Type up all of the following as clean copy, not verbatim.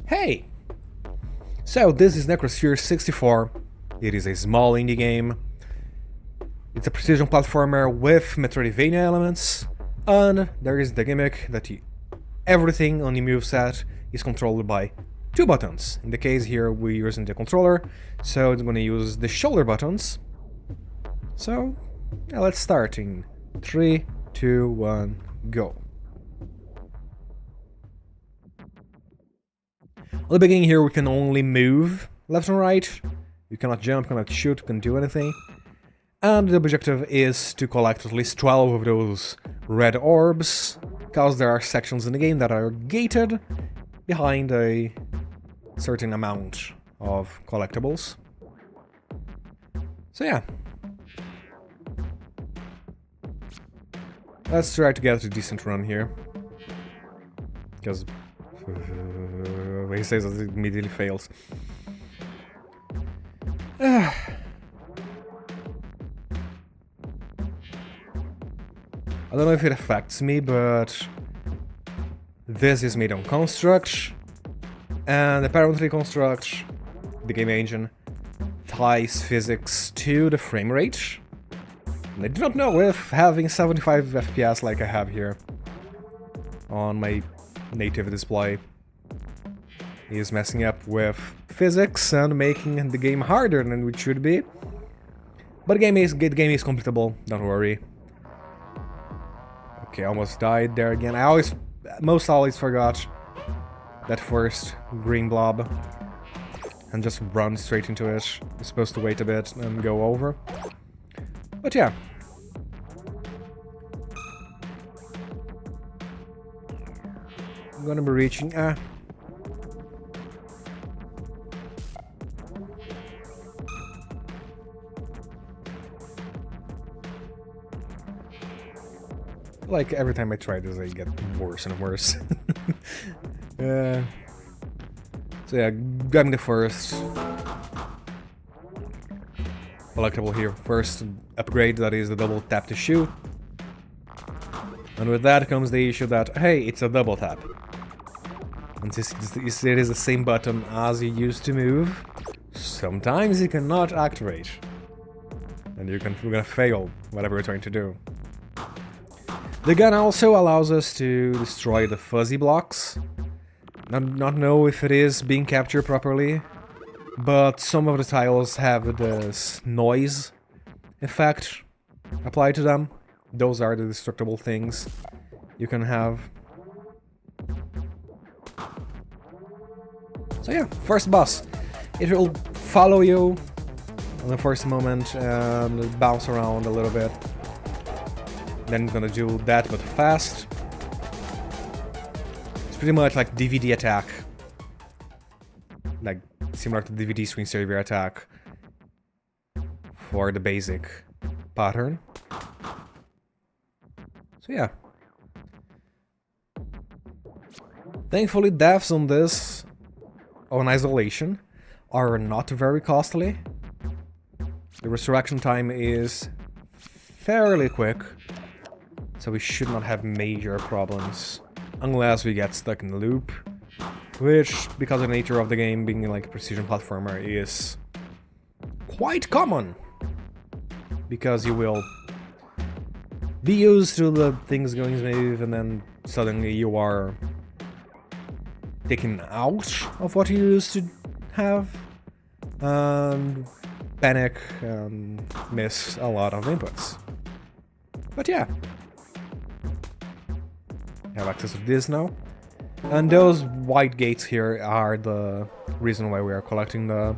Hey! So this is Necrosphere64. It is a small indie game. It's a precision platformer with Metroidvania elements, and there is the gimmick that everything on the moveset is controlled by two buttons. In the case here we're using the controller, so it's gonna use the shoulder buttons. So yeah, let's start in 3, 2, 1, go. At the beginning here we can only move left and right. You cannot jump, cannot shoot, can't do anything. And the objective is to collect at least 12 of those red orbs, because there are sections in the game that are gated behind a certain amount of collectibles. So yeah. Let's try to get a decent run here. Because he says that it immediately fails. I don't know if it affects me, but this is made on Construct, and apparently Construct, the game engine, ties physics to the frame rate. And I do not know if having 75 FPS like I have here on my native display is messing up with physics and making the game harder than it should be. But the game is completable, don't worry. Okay, almost died there again. I always forgot that first green blob and just run straight into it. You're supposed to wait a bit and go over. But yeah. I'm gonna be reaching... Like, every time I try this, I get worse and worse. So yeah, grabbing the first collectible here. First upgrade, that is the double tap to shoot. And with that comes the issue that, hey, it's a double tap. And since it is the same button as you used to move, sometimes you cannot activate. And you're gonna fail whatever you're trying to do. The gun also allows us to destroy the fuzzy blocks. Not know if it is being captured properly, but some of the tiles have this noise effect applied to them. Those are the destructible things you can have. So yeah, first boss. It will follow you on the first moment and bounce around a little bit. Then it's gonna do that, but fast. It's pretty much like DVD attack. Like, similar to DVD screensaver attack. For the basic pattern. So yeah. Thankfully, deaths on this, on isolation, are not very costly. The resurrection time is fairly quick. So we should not have major problems, unless we get stuck in the loop, which, because of the nature of the game being like a precision platformer, is quite common. Because you will be used to the things going smooth, and then suddenly you are taken out of what you used to have, and panic and miss a lot of inputs. But yeah. Have access to this now. And those white gates here are the reason why we are collecting the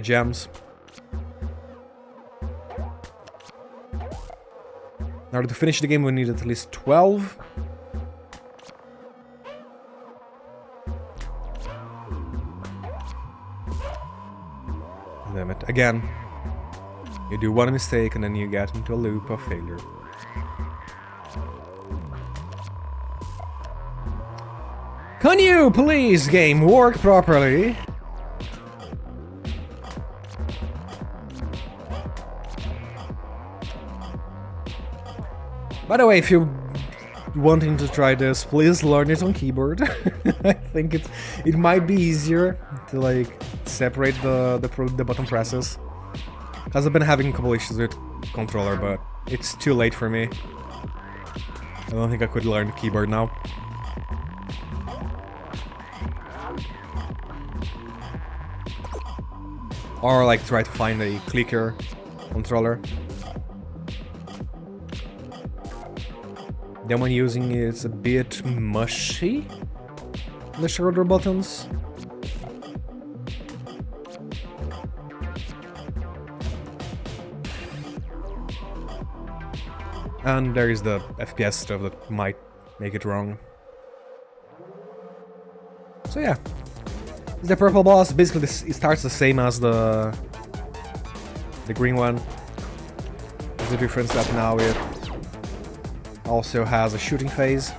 gems. In order to finish the game we need at least 12. Damn it. Again. You do one mistake and then you get into a loop of failure. Can you please, game, work properly? By the way, if you wanting to try this, please learn it on keyboard. I think it might be easier to like separate the button presses. Cause I've been having a couple issues with controller, but it's too late for me. I don't think I could learn the keyboard now. Or like try to find a clicker controller. The one using is a bit mushy, the shoulder buttons. And there is the FPS stuff that might make it wrong. So yeah. The purple boss, basically it starts the same as the green one. The difference that now it also has a shooting phase.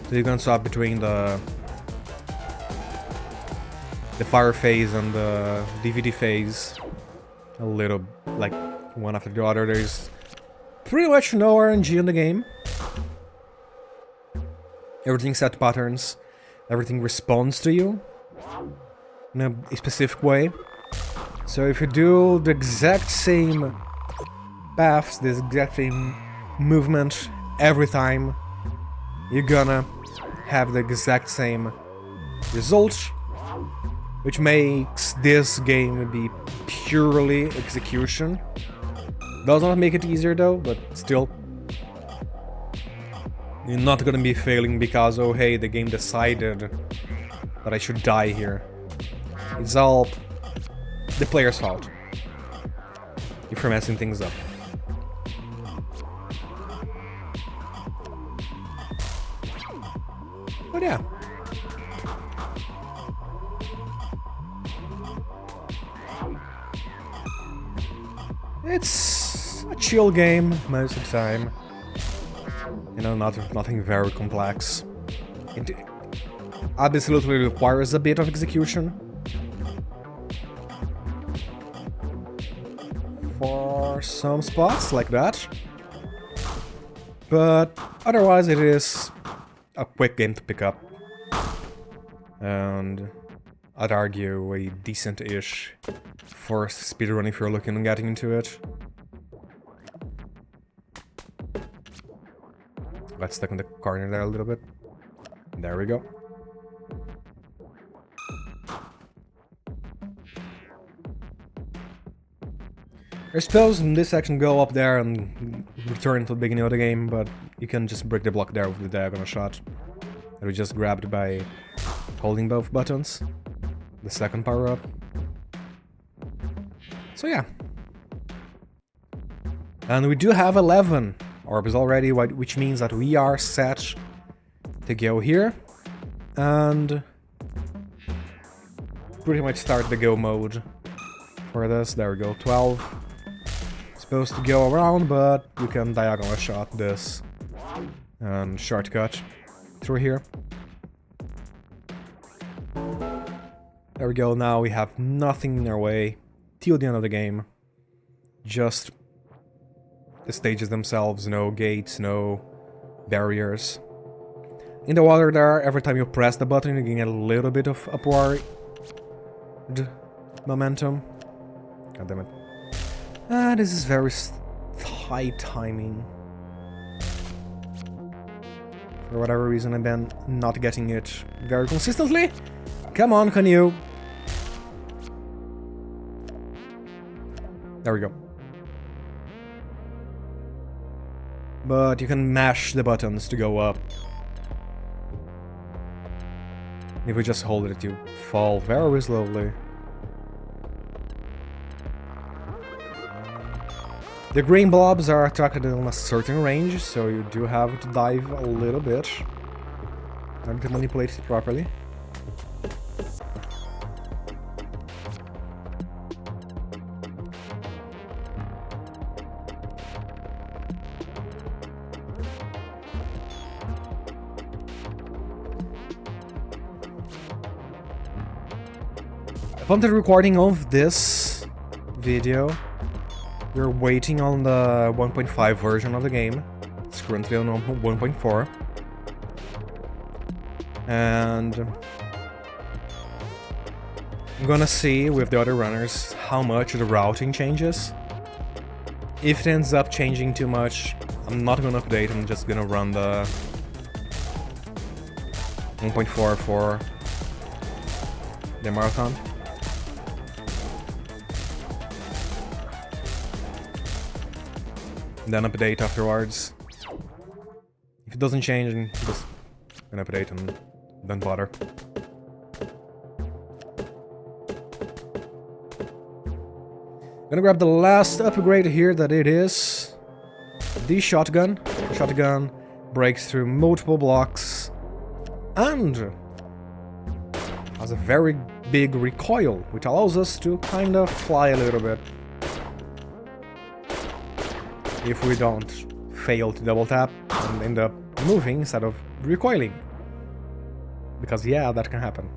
So you can swap between the fire phase and the DVD phase a little, like one after the other. There's pretty much no RNG in the game. Everything set patterns, everything responds to you in a specific way. So if you do the exact same paths, the exact same movement every time, you're gonna have the exact same result, which makes this game be purely execution. Does not make it easier though, but still. You're not gonna be failing because, oh hey, the game decided that I should die here. It's all the player's fault if you're messing things up. But yeah. It's a chill game most of the time. You know, nothing very complex. It absolutely requires a bit of execution for some spots like that, but otherwise it is a quick game to pick up, and I'd argue a decent-ish first speedrun if you're looking at getting into it. Let's stick in the corner there a little bit. There we go. I suppose in this section go up there and return to the beginning of the game, but you can just break the block there with the diagonal shot that we just grabbed by holding both buttons. The second power up. So yeah. And we do have 11 orbs already, which means that we are set to go here and pretty much start the go mode for this. There we go, 12. Supposed to go around, but you can diagonal shot this and shortcut through here. There we go, now we have nothing in our way till the end of the game. Just the stages themselves, no gates, no barriers. In the water there, every time you press the button you can get a little bit of upward momentum. God damn it. This is very tight timing. For whatever reason I've been not getting it very consistently. Come on, can you? There we go. But you can mash the buttons to go up. If you just hold it, you fall very slowly. The green blobs are attracted in a certain range, so you do have to dive a little bit and to manipulate it properly. Upon the recording of this video, We're waiting on the 1.5 version of the game. It's currently on 1.4. And I'm gonna see with the other runners how much the routing changes. If it ends up changing too much, I'm not gonna update, I'm just gonna run the 1.4 for the marathon. Then update afterwards. If it doesn't change, then just gonna update and don't bother. Gonna grab the last upgrade here, that it is the shotgun. Shotgun breaks through multiple blocks and has a very big recoil, which allows us to kind of fly a little bit. If we don't fail to double tap and end up moving instead of recoiling. Because yeah, that can happen.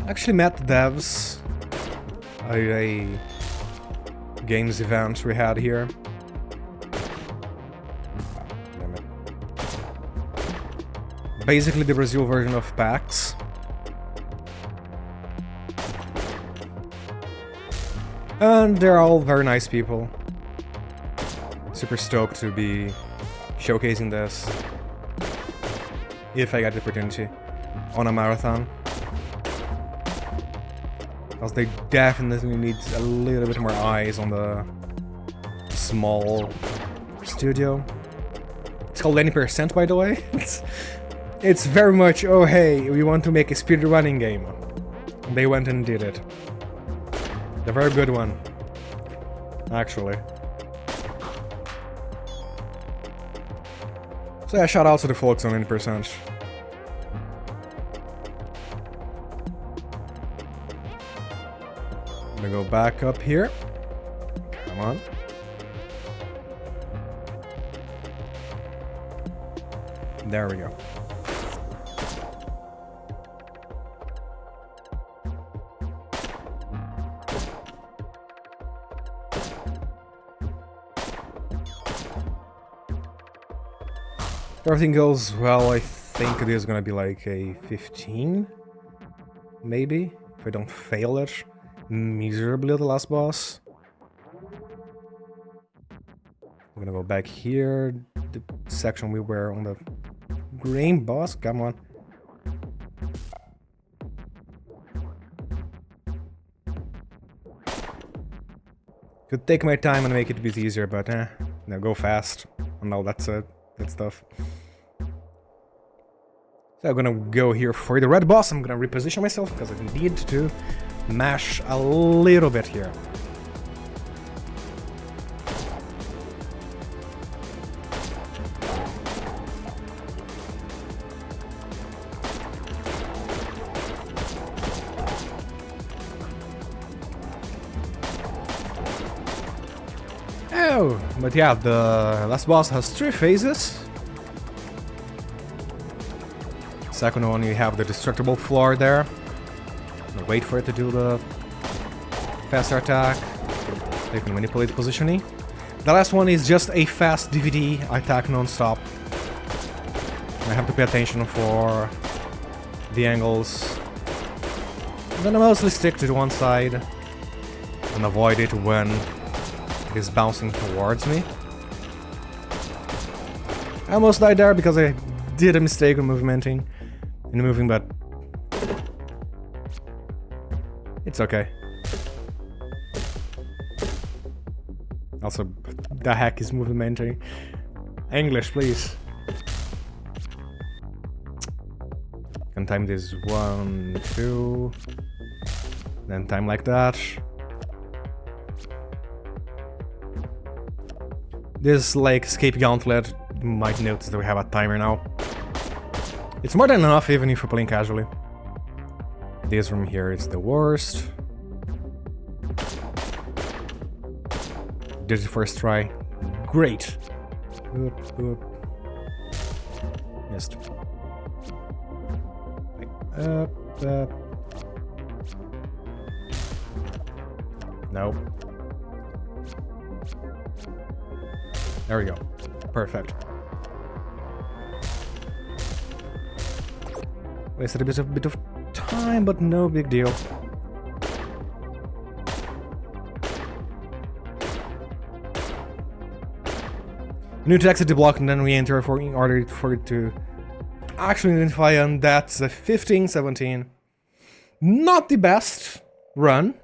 Actually met the devs at a games event we had here. Damn it. Basically the Brazil version of PAX. And they're all very nice people. Super stoked to be showcasing this, if I get the opportunity, on a marathon. Because they definitely need a little bit more eyes on the small studio. It's called Any Percent, by the way. It's very much, oh hey, we want to make a speedrunning game. And they went and did it. A very good one, actually. So yeah, shout out to the folks on 90%. I'm gonna go back up here. Come on. There we go. If everything goes well, I think it is gonna be like a 15, maybe, if I don't fail it miserably at the last boss. I'm gonna go back here, the section we were on the green boss, come on. Could take my time and make it a bit easier, but no, go fast. No, that's it. That stuff. So I'm gonna go here for the red boss. I'm gonna reposition myself because I need to mash a little bit here. Oh, but yeah, the last boss has 3 phases. Second one, you have the destructible floor there. Wait for it to do the faster attack. You can manipulate the positioning. The last one is just a fast DVD attack non-stop. I have to pay attention for the angles. I'm gonna mostly stick to one side and avoid it when it is bouncing towards me. I almost died there because I did a mistake in moving, but it's okay. Also, the heck is movementing? English, please. Can time this 1, 2, then time like that. This like escape gauntlet You might notice that we have a timer now. It's more than enough even if you're playing casually. This room here is the worst. Did it first try. Great. Oop, oop. Missed. Up. Nope. There we go. Perfect. Wasted a bit of time, but no big deal. You need to exit the block and then re-enter in order for it to actually identify, and that's a 15, 17. Not the best run,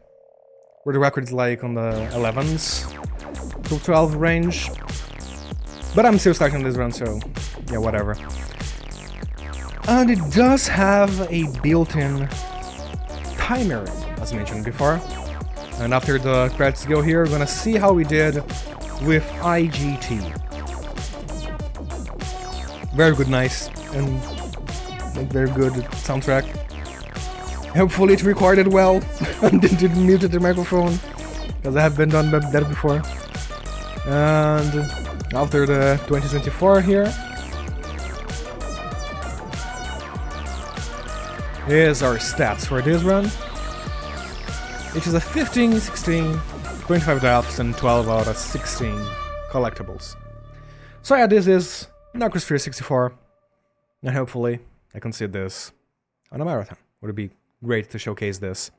where the record is like on the 11s to 12 range. But I'm still starting this run, so yeah, whatever. And it does have a built-in timer, as mentioned before. And after the credits go here, we're gonna see how we did with IGT. Very good, nice, and very good soundtrack. Hopefully it recorded well and didn't mute the microphone, because I have been done that before. And after the 2024 here, here's our stats for this run, which is a 15, 16, 25 deaths, and 12 out of 16 collectibles. So yeah, this is Necrosphere64, and hopefully I can see this on a marathon. Would it be great to showcase this?